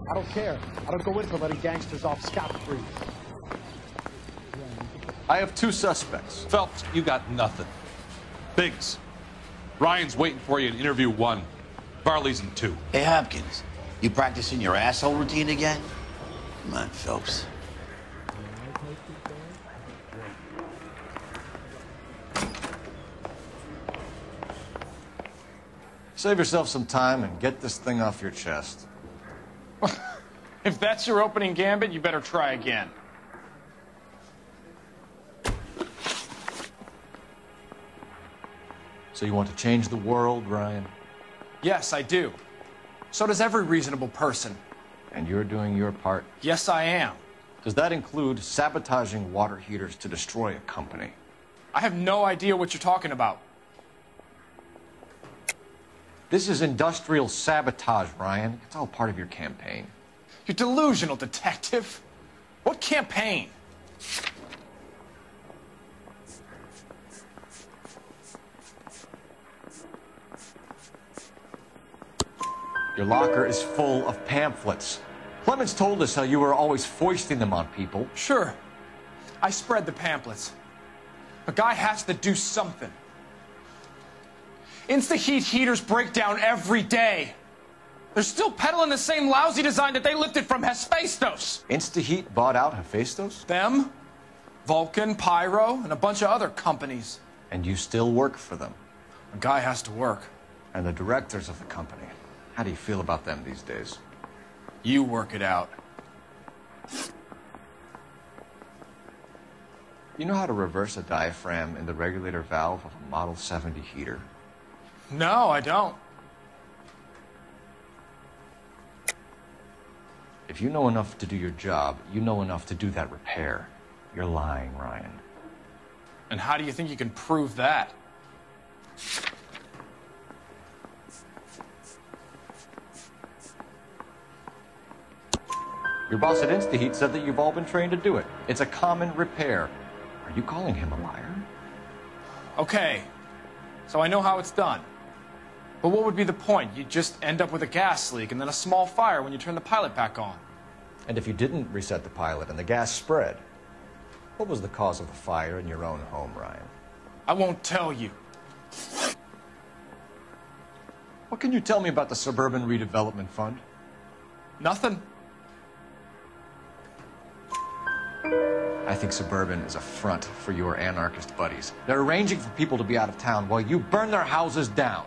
I don't care. I don't go in for letting gangsters off scot-free. I have 2 suspects. Phelps, you got nothing. Biggs, Ryan's waiting for you in interview 1. Varley's in 2. Hey, Hopkins, you practicing your asshole routine again? Come on, Phelps. Save yourself some time and get this thing off your chest. If that's your opening gambit, you better try again. So you want to change the world, Ryan? Yes, I do. So does every reasonable person. And you're doing your part? Yes, I am. Does that include sabotaging water heaters to destroy a company? I have no idea what you're talking about. This is industrial sabotage, Ryan. It's all part of your campaign. You're delusional, detective. What campaign? Your locker is full of pamphlets. Clemens told us how you were always foisting them on people. Sure. I spread the pamphlets. A guy has to do something. InstaHeat heaters break down every day. They're still peddling the same lousy design that they lifted from Hephaestus. InstaHeat bought out Hephaestus? Them, Vulcan, Pyro, and a bunch of other companies. And you still work for them? A guy has to work. And the directors of the company. How do you feel about them these days? You work it out. You know how to reverse a diaphragm in the regulator valve of a Model 70 heater? No, I don't. If you know enough to do your job, you know enough to do that repair. You're lying, Ryan. And how do you think you can prove that? Your boss at InstaHeat said that you've all been trained to do it. It's a common repair. Are you calling him a liar? Okay, so I know how it's done. But what would be the point? You'd just end up with a gas leak and then a small fire when you turn the pilot back on. And if you didn't reset the pilot and the gas spread, what was the cause of the fire in your own home, Ryan? I won't tell you. What can you tell me about the Suburban Redevelopment Fund? Nothing. I think Suburban is a front for your anarchist buddies. They're arranging for people to be out of town while you burn their houses down.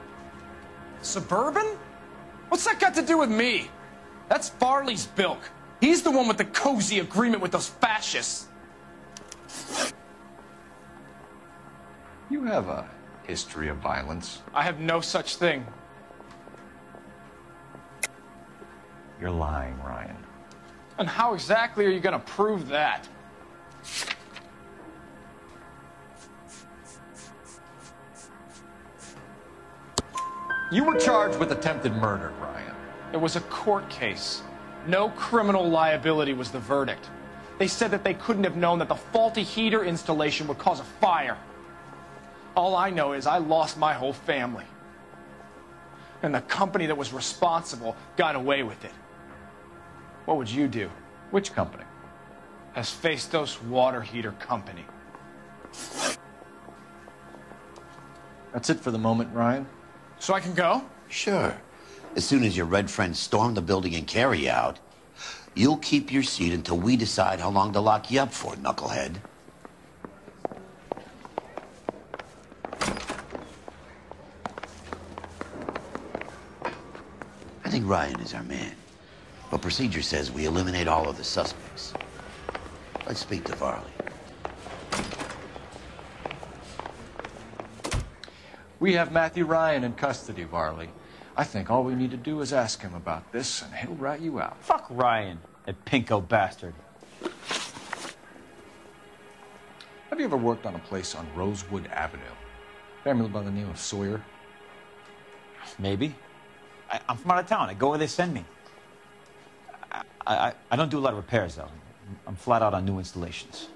Suburban? What's that got to do with me? That's Varley's bilk. He's the one with the cozy agreement with those fascists. You have a history of violence. I have no such thing. You're lying, Ryan. And how exactly are you going to prove that? You were charged with attempted murder, Ryan. It was a court case. No criminal liability was the verdict. They said that they couldn't have known that the faulty heater installation would cause a fire. All I know is I lost my whole family. And the company that was responsible got away with it. What would you do? Which company? Hephaestus Water Heater Company. That's it for the moment, Ryan. So I can go? Sure. As soon as your red friends storm the building and carry you out, you'll keep your seat until we decide how long to lock you up for, knucklehead. I think Ryan is our man. But procedure says we eliminate all of the suspects. Let's speak to Varley. We have Matthew Ryan in custody, Varley. I think all we need to do is ask him about this, and he'll rat you out. Fuck Ryan, that pinko bastard. Have you ever worked on a place on Rosewood Avenue? Family by the name of Sawyer? Maybe. I'm from out of town. I go where they send me. I don't do a lot of repairs, though. I'm flat out on new installations.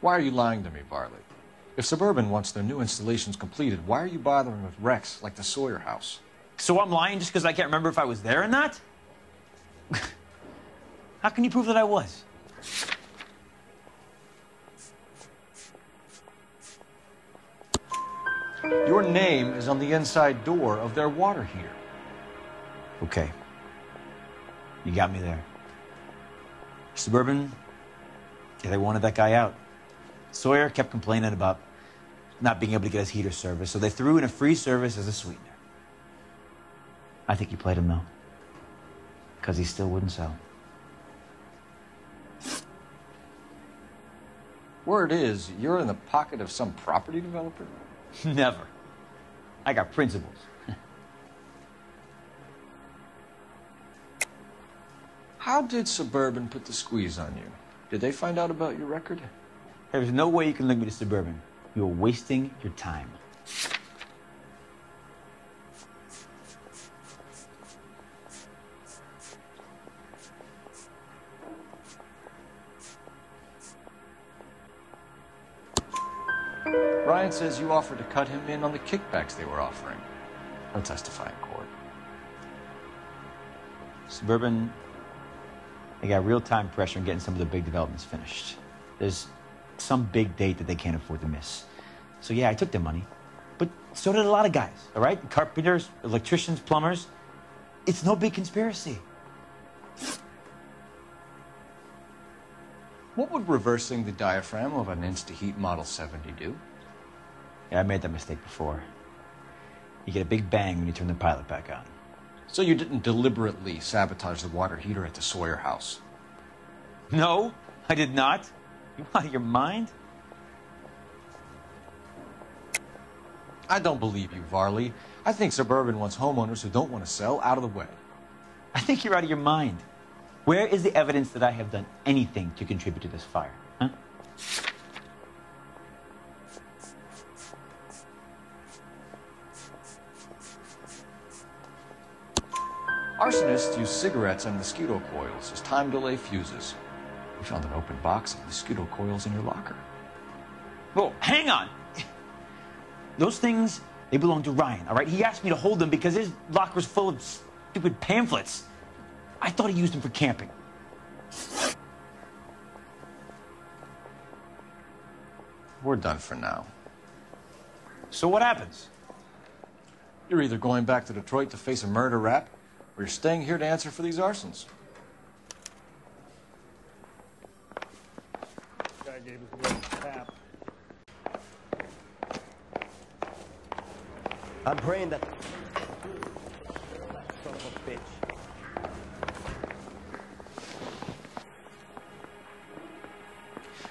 Why are you lying to me, Varley? If Suburban wants their new installations completed, why are you bothering with wrecks like the Sawyer house? So I'm lying just because I can't remember if I was there or not? How can you prove that I was? Your name is on the inside door of their water heater. Okay. You got me there. Suburban, yeah, they wanted that guy out. Sawyer kept complaining about not being able to get his heater service, so they threw in a free service as a sweetener. I think you played him, though. Because he still wouldn't sell. Word is, you're in the pocket of some property developer? Never. I got principles. How did Suburban put the squeeze on you? Did they find out about your record? There's no way you can link me to Suburban. You're wasting your time. Ryan says you offered to cut him in on the kickbacks they were offering. He'll testify in court. Suburban, they got real-time pressure on getting some of the big developments finished. There's some big date that they can't afford to miss. So yeah, I took their money. But so did a lot of guys, all right? Carpenters, electricians, plumbers. It's no big conspiracy. What would reversing the diaphragm of an InstaHeat Model 70 do? Yeah, I made that mistake before. You get a big bang when you turn the pilot back on. So you didn't deliberately sabotage the water heater at the Sawyer house? No, I did not. You out of your mind? I don't believe you, Varley. I think Suburban wants homeowners who don't want to sell out of the way. I think you're out of your mind. Where is the evidence that I have done anything to contribute to this fire, huh? Arsonists use cigarettes and mosquito coils as time delay fuses. We found an open box of mosquito coils in your locker. Whoa, hang on. Those things, they belong to Ryan, all right? He asked me to hold them because his locker's full of stupid pamphlets. I thought he used them for camping. We're done for now. So what happens? You're either going back to Detroit to face a murder rap, or you're staying here to answer for these arsons. Guy gave us a tap. I'm praying that son of a bitch.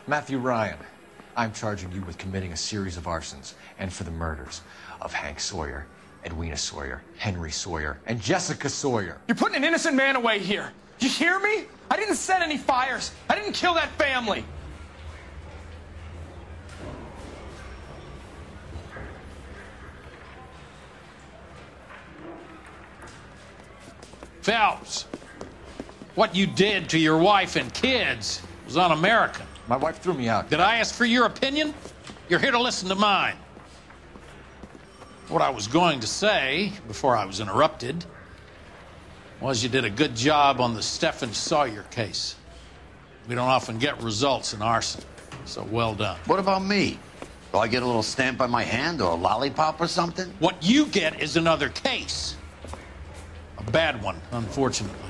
Matthew Ryan, I'm charging you with committing a series of arsons and for the murders of Hank Sawyer, Edwina Sawyer, Henry Sawyer, and Jessica Sawyer. You're putting an innocent man away here. You hear me? I didn't set any fires. I didn't kill that family. Phelps, what you did to your wife and kids was un-American. My wife threw me out. Did I ask for your opinion? You're here to listen to mine. What I was going to say, before I was interrupted, was you did a good job on the Stephen Sawyer case. We don't often get results in arson, so well done. What about me? Do I get a little stamp on my hand or a lollipop or something? What you get is another case. A bad one, unfortunately.